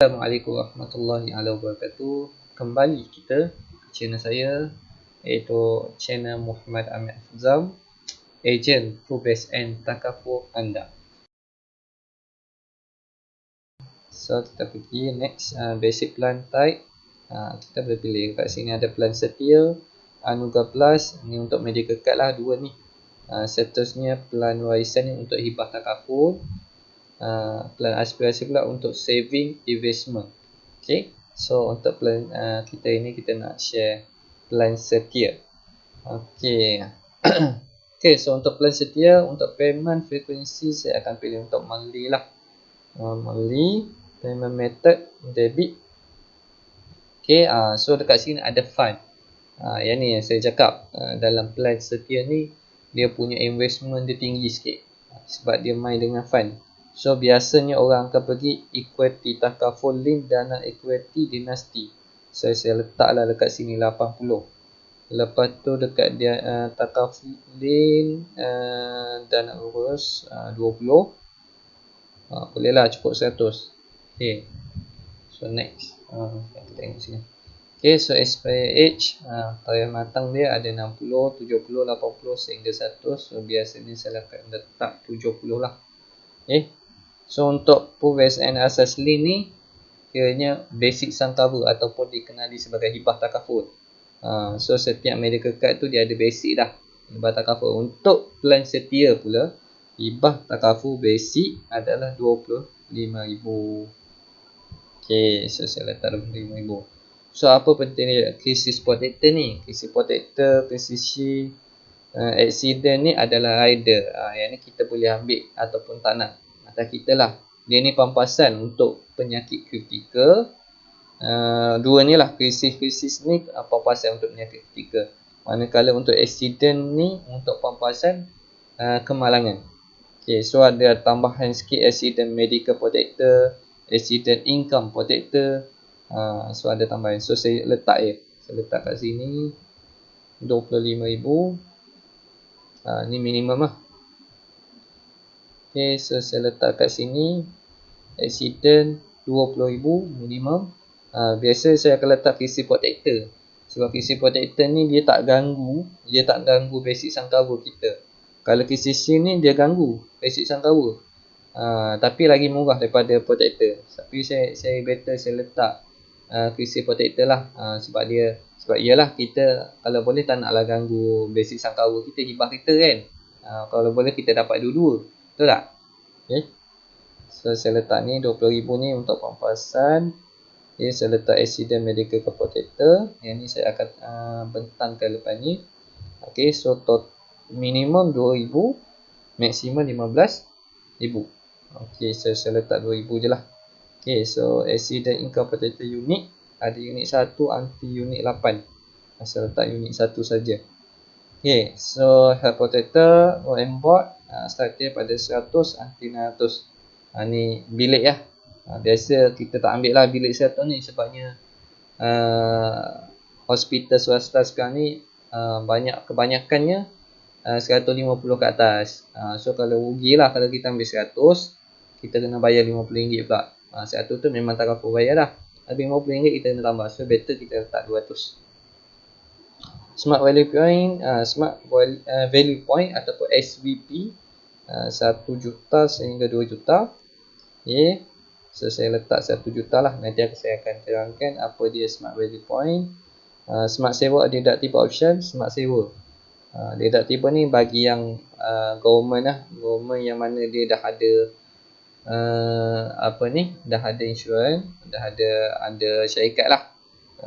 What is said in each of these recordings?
Assalamualaikum warahmatullahi wabarakatuh. Kembali kita ke channel saya, iaitu channel Muhammad Ahmad Afzam, ejen ProBSN Takaful anda. So kita pergi next, basic plan type. Kita boleh pilih kat sini ada plan setia, Anugerah Plus, ni untuk medical card lah, dua ni. Seterusnya plan warisan ni untuk hibah takaful. Plan aspirasi pula untuk saving investment. Okay, so untuk plan kita ini kita nak share plan setia. Okay. Okay, so untuk plan setia, untuk payment frequency saya akan pilih untuk monthly lah. Monthly payment method debit. Okay, so dekat sini ada fund. Yang ni yang saya cakap, dalam plan setia ni dia punya investment dia tinggi sikit, sebab dia main dengan fund. So biasanya orang akan pergi equity takaful link dana equity dinasti. So saya letaklah dekat sini 80. Lepas tu dekat dia takaful link dana urus 20. Bolehlah cukup 100. Okay. So next. Kita tengok sini. Okay, so expire age, tarikh matang dia ada 60, 70, 80 sehingga 100. So biasanya saya akan letak 70 lah. Okay. So untuk ProBSN asas link ni kiranya basic sum cover ataupun dikenali sebagai hibah takaful. So setiap medical card tu dia ada basic dah, hibah takaful. Untuk plan setia pula, hibah takaful basic adalah 25,000. Okay, so saya letak 25,000. So apa pentingnya crisis protector ni? Crisis protector, crisis accident ni adalah rider. Yang ni kita boleh ambil ataupun tak nak, atas kita lah. Dia ni pampasan untuk penyakit kritikal. Dua ni lah, krisis ni pampasan untuk penyakit kritikal. Manakala untuk accident ni untuk pampasan kemalangan. Okay, so ada tambahan sikit accident medical protector, accident income protector. So ada tambahan. So saya letak saya letak kat sini 25,000. Ni minimum lah. Okay, so saya letak kat sini accident 20,000 minimum. Biasa saya akan letak crisis protector, sebab crisis protector ni dia tak ganggu basic sum cover kita. Kalau crisis ni dia ganggu basic sum cover, tapi lagi murah daripada protector. Tapi saya better saya letak crisis protector lah. Sebab iyalah kita kalau boleh tak naklah ganggu basic sum cover kita, hibah kita kan. Kalau boleh kita dapat dua-dua, betul tak? Okay. So saya letak ni 20,000 ni untuk pampasan. Okay, saya letak accident medical protector. Yang ni saya akan bentangkan lepas ni. Okay, so minimum 2,000, maksimum 15,000. Okay, so saya letak 2,000 je lah. Okay, so accident income protector unit ada unit 1, anti unit 8. Saya letak unit 1 saja. Okay, so health protector on board starter pada 100, anti 900. Ni bilik lah. Biasa kita tak ambil lah bilik 100 ni, sebabnya hospital swasta sekarang ni kebanyakannya 150 ke atas. So kalau rugi lah kalau kita ambil 100, kita kena bayar RM50 pula. 100 tu memang tak apa bayar dah, tapi RM50 kita kena tambah. So better kita letak 200. Smart value point, value point ataupun SVP 1 juta sehingga 2 juta. Okay. So saya letak 1 juta lah. Nanti saya akan terangkan apa dia smart value point. Smart saver ada deductible option. Smart saver, deductible ni bagi yang government lah. Government yang mana dia dah ada dah ada insurans, dah ada under syarikat lah.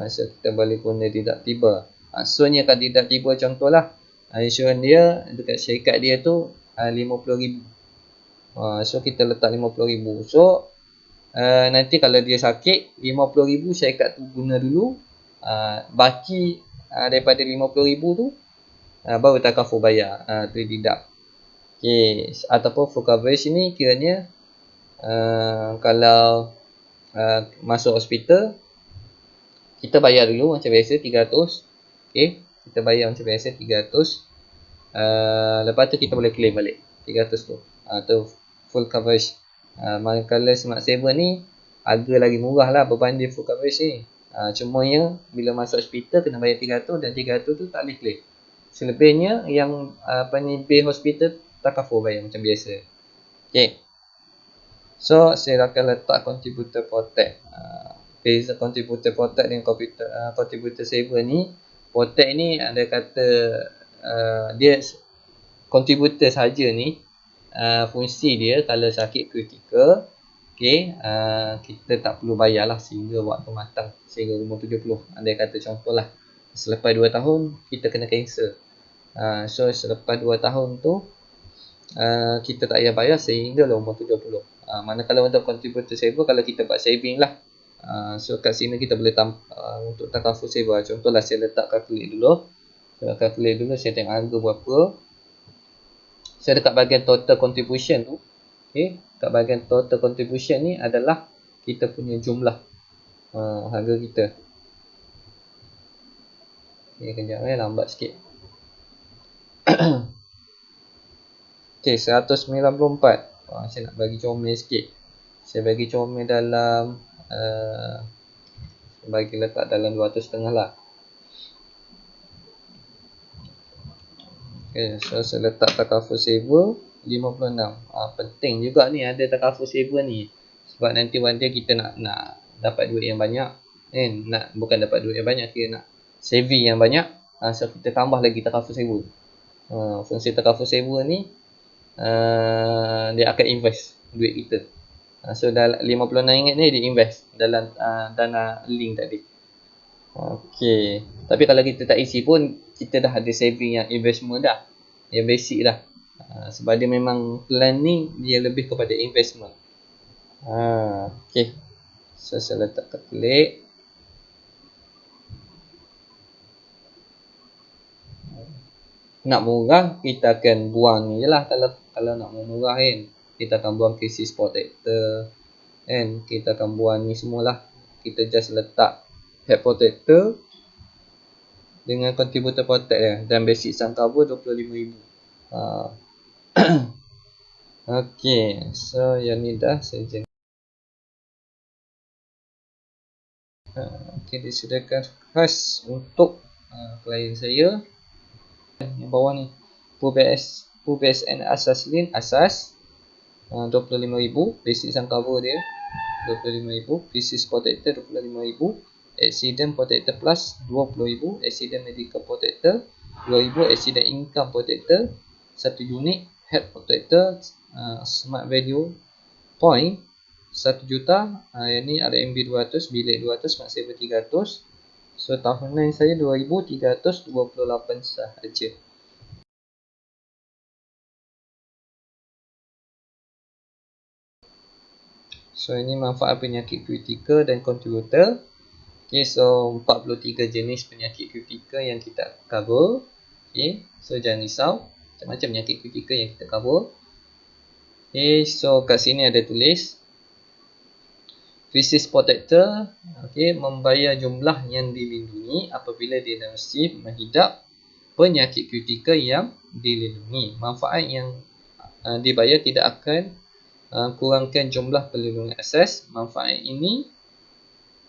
So kita boleh guna deductible. So ni akan deductible, contohlah insurans dia dekat syarikat dia tu 50,000. So kita letak 50,000. So nanti kalau dia sakit, 50,000 syarikat tu guna dulu. Baki daripada 50,000 tu baru takaful bayar, tu deduct. Okay, ataupun full coverage ni kiranya kalau masuk hospital, kita bayar dulu macam biasa 300. Okay, kita bayar macam biasa 300. Lepas tu kita boleh claim balik 300 tu. Tu full coverage. Manakala smart saver ni harga lagi murah lah berbanding full coverage ni. Cumanya bila masuk hospital kena bayar 300 dan 300 tu tak boleh claim. Selebihnya yang bill hospital tak cover bayar macam biasa. Okay. So saya akan letak contributor protect. Beza contributor protect dengan contributor saver ni. Protect ni ada kata dia contributor saja ni. Fungsi dia kalau sakit kritikal, okay, kita tak perlu bayar lah sehingga waktu matang, sehingga umur 70. Andai kata contoh lah, selepas 2 tahun kita kena cancel. So selepas 2 tahun tu kita tak payah bayar sehingga umur 70. Manakala untuk contributor saver, kalau kita buat saving lah, so kat sini kita boleh untuk takaful saver. Contohlah saya letak calculate dulu. Saya tengok harga berapa. Saya dekat bahagian total contribution tu. Okay, kat bahagian total contribution ni adalah kita punya jumlah harga kita. Okay, kejap lambat sikit. Okay, 194. Saya nak bagi comel sikit. Saya bagi comel dalam bagi letak dalam 200.5 lah. Okay, so saya letak takaful saver 56. Penting juga ni ada takaful saver ni. Sebab nanti one day kita nak dapat duit yang banyak. Bukan dapat duit yang banyak, kita nak saving yang banyak. So kita tambah lagi takaful saver. Fungsi takaful saver ni dia akan invest duit kita. So dalam RM56 ni dia invest dalam dana link tadi. Okay. Tapi kalau kita tak isi pun, kita dah ada saving yang investment dah. Yang basic dah. Sebab dia memang plan ni dia lebih kepada investment. Okay. So saya letak calculate. Nak murah, kita akan buang ni je lah. Kalau nak murah kan, kita akan buang crisis protector. Kita akan buang ni semualah. Kita just letak head protector dengan contributor protect dia. Dan basic sun cover 25,000. Okay, so yang ni dah saya jenis. Okay, disediakan khas untuk klien saya. Yang bawah ni PUBSN asas link asas 25,000. Basic sun cover dia 25,000. Crisis protector 25,000. Accident protector plus 20,000. Accident medical protector 2,000. Accident income protector 1 unit. Head protector smart value point 1 juta. Yang ni RMB 200, bilik 200, smart saver 300. So tahunan saya 2,328 sahaja. So ini manfaat penyakit kritikal dan contributor. Okay, so 43 jenis penyakit kritikal yang kita cover. Okay, so jangan risau, macam-macam penyakit kritikal yang kita cover. Okay, so kat sini ada tulis crisis protector, okay, membayar jumlah yang dilindungi apabila diagnosis menghidap penyakit kritikal yang dilindungi. Manfaat yang dibayar tidak akan kurangkan jumlah perlindungan asas. Manfaat ini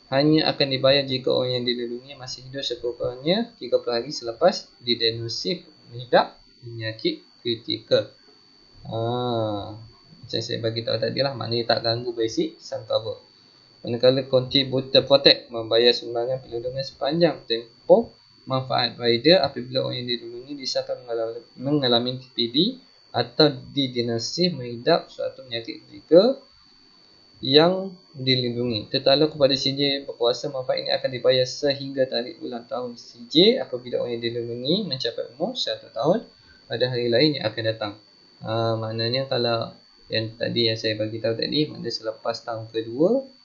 hanya akan dibayar jika orang yang dilindungi masih hidup sekurang-kurangnya 30 hari selepas didiagnosis menghidap penyakit kritikal. Macam saya bagi tahu tadi lah, maknanya tak ganggu basic sun cover. Manakala contributor protect membayar sumbangan perlindungan sepanjang tempoh manfaat rider apabila orang yang dilindungi disahkan mengalami TPD atau didiagnosis menghidap suatu penyakit kritikal yang dilindungi. Tertakluk kepada CJ berkuasa, manfaat ini akan dibayar sehingga tarikh ulang tahun CJ apabila orang yang dilindungi mencapai umur 1 tahun pada hari lain yang akan datang. Maknanya kalau yang tadi yang saya bagi tahu tadi, maknanya selepas tahun kedua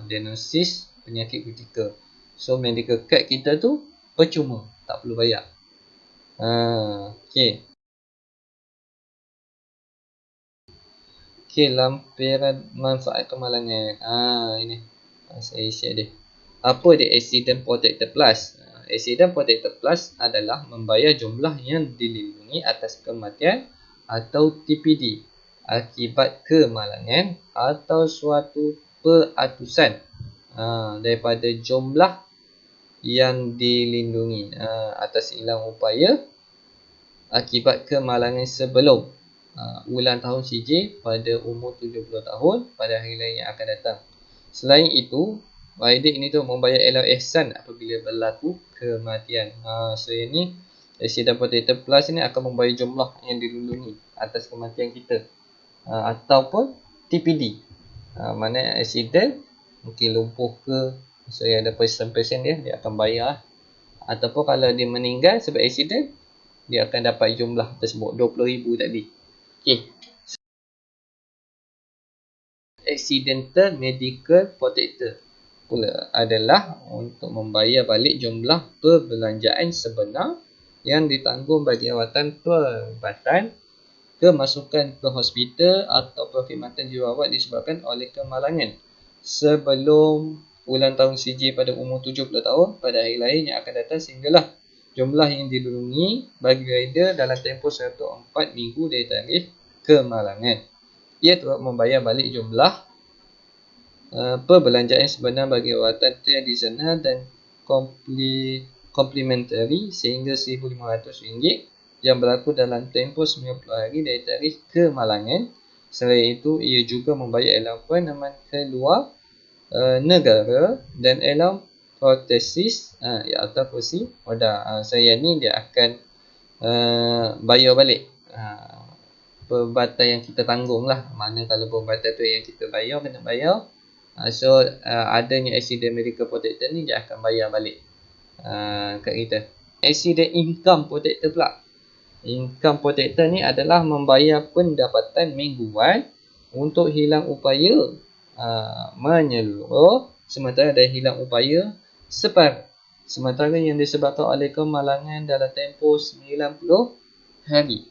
diagnosis penyakit kritikal. So medical card kita tu percuma, tak perlu bayar. Okay. Okay, lampiran manfaat kemalangan. Ini saya share dia. Apa dia Accident Protector Plus? Accident Protector Plus adalah membayar jumlah yang dilindungi atas kematian atau TPD akibat kemalangan atau suatu peratusan daripada jumlah yang dilindungi atas hilang upaya akibat kemalangan sebelum ulang tahun CJ pada umur 70 tahun pada hari lain yang akan datang. Selain itu, wajib ini tu membayar allowance ihsan apabila berlaku kematian. So yang ni Accident Protector Plus ni akan membayar jumlah yang dilindungi atas kematian kita ataupun TPD. Mana accident mungkin lumpuh ke, so yang ada persen-persen dia akan bayar. Ataupun kalau dia meninggal sebab accident, dia akan dapat jumlah tersebut 20,000 tadi. Okey. Accidental Medical Protector pula adalah untuk membayar balik jumlah perbelanjaan sebenar yang ditanggung bagi rawatan perubatan, kemasukan ke hospital atau perkhidmatan dirawat disebabkan oleh kemalangan sebelum ulang tahun CJ pada umur 70 tahun pada hari lain yang akan datang, sehinggalah jumlah yang dilindungi bagi rider dalam tempoh 104 minggu dari tarikh kemalangan. Ia turut membayar balik jumlah perbelanjaan sebenar bagi rawatan tradisional dan komplementari sehingga RM1,500 yang berlaku dalam tempoh 90 hari dari tarikh kemalangan. Selain itu, ia juga membayar allowance peneman keluar negara dan allowance protesis atau kursi roda. Saya ni dia akan bayar balik perubatan yang kita tanggung lah. Mana kalau perubatan tu yang kita bayar, kena bayar. So adanya Accident Medical Protector ni dia akan bayar balik kat kita. Accident Income Protector pula. Income Protector ni adalah membayar pendapatan mingguan untuk hilang upaya menyeluruh sementara ada hilang upaya separuh, sementara yang disebabkan oleh kemalangan dalam tempoh 90 hari.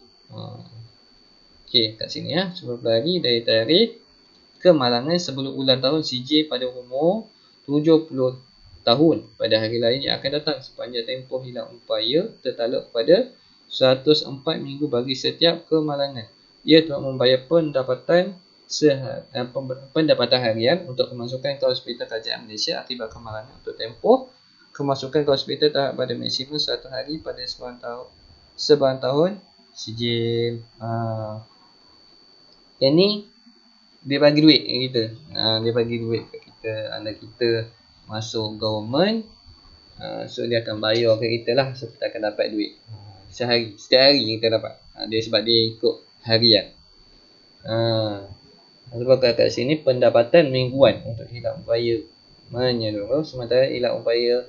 Okey, kat sini 90 hari dari tarikh kemalangan sebelum ulang tahun CJ pada umur 70 tahun pada hari lain yang akan datang. Sepanjang tempoh hilang upaya tertakluk pada 104 minggu bagi setiap kemalangan. Ia telah membayar pendapatan harian untuk kemasukan ke Hospital Kerajaan Malaysia akibat kemalangan untuk tempoh kemasukan ke hospital tahap pada maksimum 1 hari pada sebarang tahun sijil. Yang ni dia bagi duit kat kita. Dia bagi duit kat kita. Anda kita masuk government, so dia akan bayar kat kita lah. So kita akan dapat duit sehari. Setiap hari kita dapat. Dia sebab dia ikut harian. Sebab kat sini pendapatan mingguan untuk hilang upaya menyeluruh, sementara hilang upaya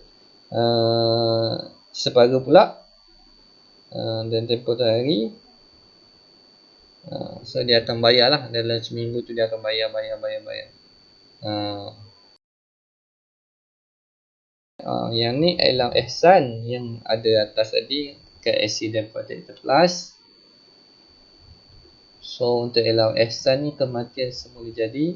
separuh pula dan tempoh hari. So dia akan bayar lah. Dalam seminggu tu dia akan bayar. Yang ni allowance ihsan yang ada atas tadi ke Accident Protector Plus. So untuk allowance ihsan ni kematian semula jadi.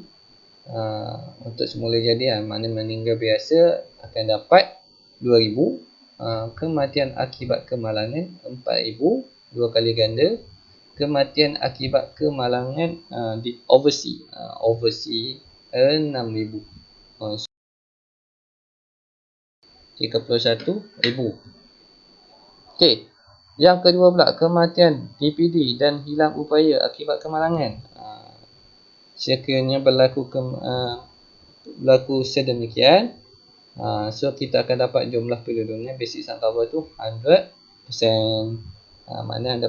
Untuk semula jadi mana meninggal biasa akan dapat 2,000. Kematian akibat kemalangan 4,000, 2 kali ganda. Kematian akibat kemalangan di overseas 6,000. 31,000. Okey. Yang kedua pula, kematian TPD dan hilang upaya akibat kemalangan. Sekiranya berlaku sedemikian, so kita akan dapat jumlah perlindungan basic sum cover tu 100%. Mana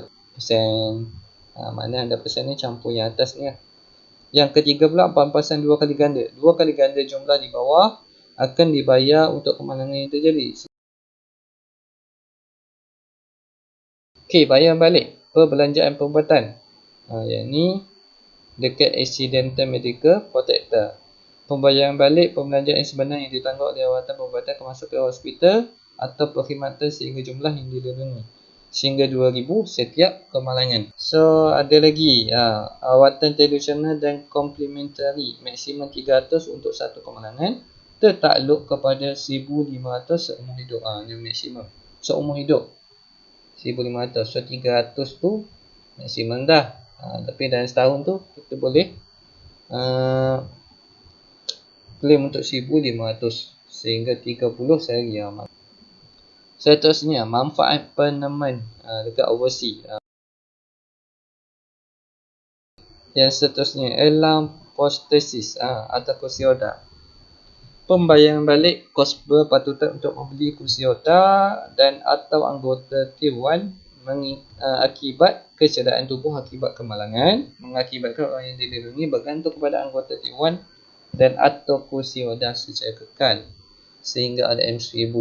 ada persen ni campur yang atas ni. Yang ketiga pula, pampasan 2 kali ganda. 2 kali ganda jumlah di bawah akan dibayar untuk kemalangan yang terjadi. Okey, bayar balik perbelanjaan perubatan. Yang ni dekat Accidental Medical Protector. Pembayaran balik perbelanjaan sebenar yang ditanggung oleh rawatan perubatan kemasukan hospital atau perkhidmatan sehingga jumlah yang dilindungi sehingga 2,000 setiap kemalangan. So ada lagi rawatan tradisional dan komplementari maksimum 300 untuk satu kemalangan tertakluk kepada 1,500 seumur hidup. Yang maksimum seumur hidup 1,500. So 300 tu maksimum dah. Tapi dalam setahun tu kita boleh Claim untuk 1,500 sehingga 30 sehari. Seterusnya, manfaat peneman dekat overseas. Yang seterusnya, alarm prosthesis atau kursi roda. Pembayaran balik kos berpatutan untuk membeli kursi roda dan atau anggota T1 akibat kecederaan tubuh akibat kemalangan, mengakibatkan orang yang dilindungi bergantung kepada anggota T1 dan atau kursi roda secara kekal sehingga ada M1000.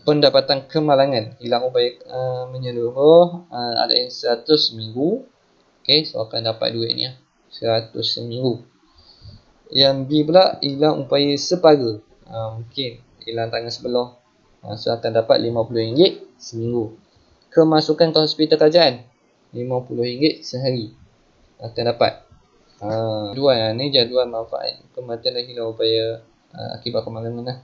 Pendapatan kemalangan, hilang upaya menyeluruh, ada M100 seminggu. Okay, so akan dapat duit ni 100 seminggu. Yang B pula, hilang upaya separa, mungkin hilang tangan sebelah, so akan dapat RM50 seminggu. Kemasukan ke hospital kerajaan, RM50 sehari akan dapat. Jadual ni jadual manfaat kematian dan hilang upaya akibat kemalangan lah.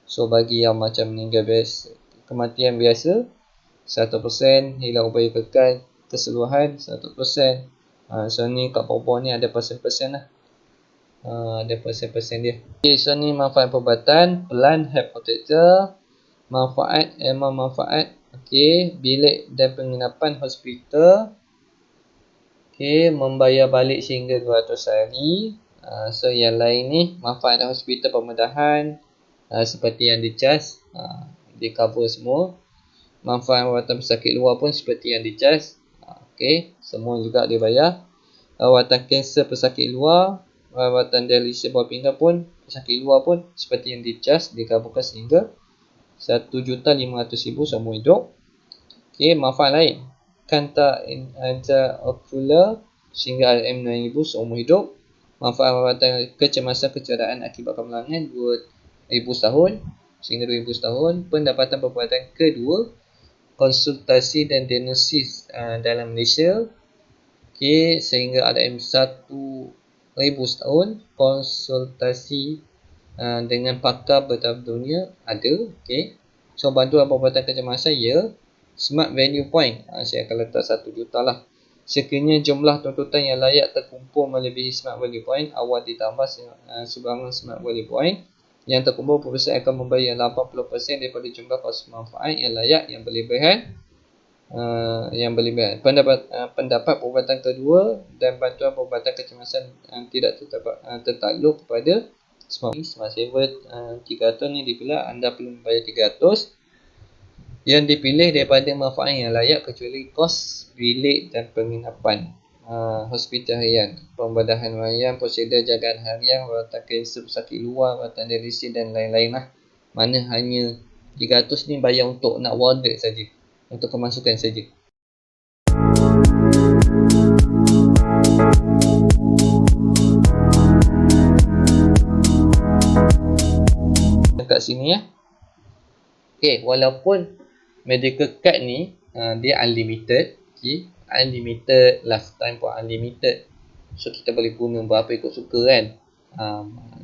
So bagi yang macam meninggal biasa, kematian biasa 100%, hilang upaya kekal keseluruhan 100%. So ni kat bawah ni ada persen-persen lah. Ada persen-persen dia. Okay, so ni manfaat perubatan, plan health protector, manfaat okay, bilik dan penginapan hospital. Okay, membayar balik sehingga 200 hari. So yang lain ni manfaat hospital pembedahan, seperti yang dicas, di cover semua. Manfaat rawatan pesakit luar pun seperti yang dicas. Okay, semua juga dia bayar. Rawatan kanser pesakit luar, rawatan dialisis buah pinggang pun, pesakit luar pun seperti yang dicas, dikaburkan sehingga RM1,500,000 seumur hidup. Okay, manfaat lain, kanta intraocular sehingga RM9,000 seumur hidup. Manfaat rawatan kecemasan kecederaan akibat kemalangan 2,000 tahun sehingga 2,000 tahun. Pendapatan perubatan kedua, konsultasi dan diagnosis dalam Malaysia, okay, sehingga ada M1,000 setahun. Konsultasi dengan pakar bertaraf dunia ada. Okay. So bantuan perubatan kecemasan ya, smart value point, saya akan letak 1 juta lah. Sekiranya jumlah tuntutan yang layak terkumpul melebihi smart value point, awal ditambah sebarang smart value point yang terkumpul, perusahaan akan membayar 80% daripada jumlah kos manfaat yang layak yang berlebihan. Pendapat perubatan kedua dan bantuan perubatan kecemasan tidak tertakluk kepada smart saver 300 ni dipilih, anda perlu membayar 300 yang dipilih daripada manfaat yang layak kecuali kos bilik dan penginapan hospital harian, pembedahan harian, prosedur jagaan harian, rawatan kanser pesakit luar, rawatan dialisis dan lain-lain lah. Mana hanya 300 ni bayar untuk nak warded saja, untuk kemasukan saja. Dekat sini ya. Okay, walaupun medical card ni dia unlimited, okay, unlimited, lifetime pun unlimited, so kita boleh guna berapa ikut suka kan.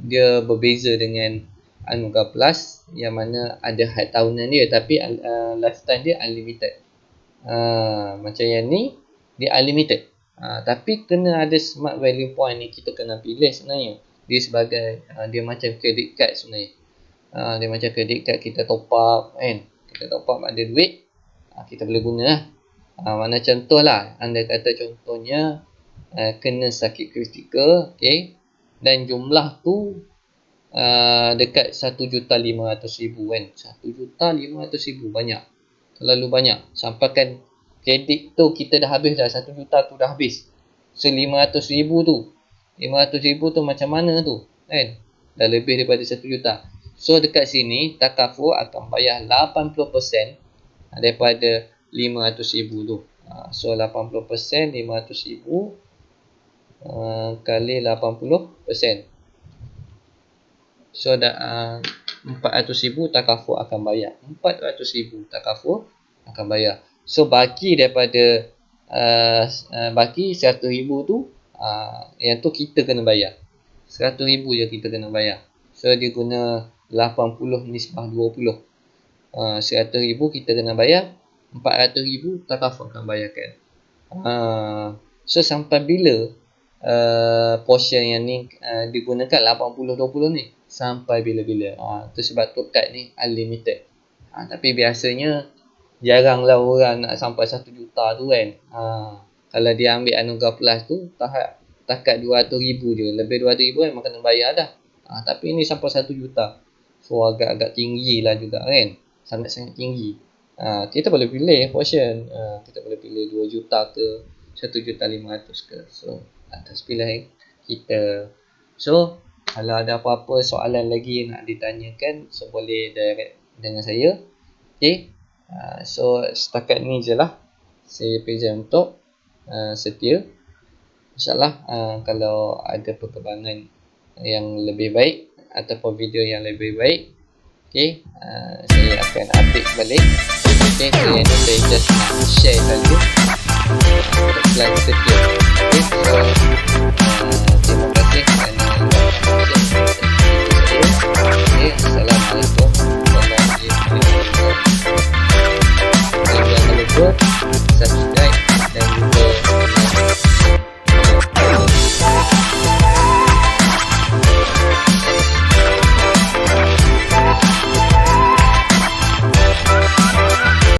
Dia berbeza dengan Anugerah Plus yang mana ada had tahunan dia, tapi lifetime dia unlimited. Macam yang ni dia unlimited, tapi kena ada smart value point ni, kita kena pilih sebenarnya. Dia sebagai dia macam credit card sebenarnya. Dia macam credit card, kita top up kan, kita top up ada duit, kita boleh guna lah. Mana contoh lah, anda kata contohnya kena sakit kritikal, okay, dan jumlah tu dekat 1,500,000 kan. 1,500,000 banyak, terlalu banyak. Sampai kan kredit tu kita dah habis dah, 1 juta tu dah habis. So 500,000 tu, 500,000 tu macam mana tu kan, dah lebih daripada 1 juta. So dekat sini takaful akan bayar 80% daripada 500,000 tu. So 80% 500,000 kali 80%. So dah 400,000 takaful akan bayar. 400,000 takaful akan bayar. So baki daripada baki 100,000 tu, yang tu kita kena bayar. 100,000 je kita kena bayar. So dia guna 80 nisbah 20. 100,000 kita kena bayar, 400,000 takaful akan bayarkan. So sampai bila portion yang ni digunakan 80-20 ni? sampai bila-bila. Tu sebab tokat ni unlimited. Tapi biasanya jaranglah orang nak sampai 1 juta tu kan. Kalau dia ambil Anugerah Plus tu takat 200,000 je. Lebih 200,000 memang kena bayar dah. Tapi ni sampai 1 juta. So agak-agak tinggi lah juga kan. Sangat-sangat tinggi. Kita boleh pilih portion. Kita boleh pilih 2 juta ke 1,500,000 ke. So atas pilihan kita. So kalau ada apa-apa soalan lagi nak ditanyakan, so boleh direct dengan saya. Okay. So setakat ni je lah saya present untuk Setia. InsyaAllah kalau ada perkembangan yang lebih baik ataupun video yang lebih baik, okay, saya akan update balik. Okay, saya just nak share saja plan Setia. Okay, so terima kasih kerana okay, Assalamualaikum warahmatullahi wabarakatuh. Jangan lupa subscribe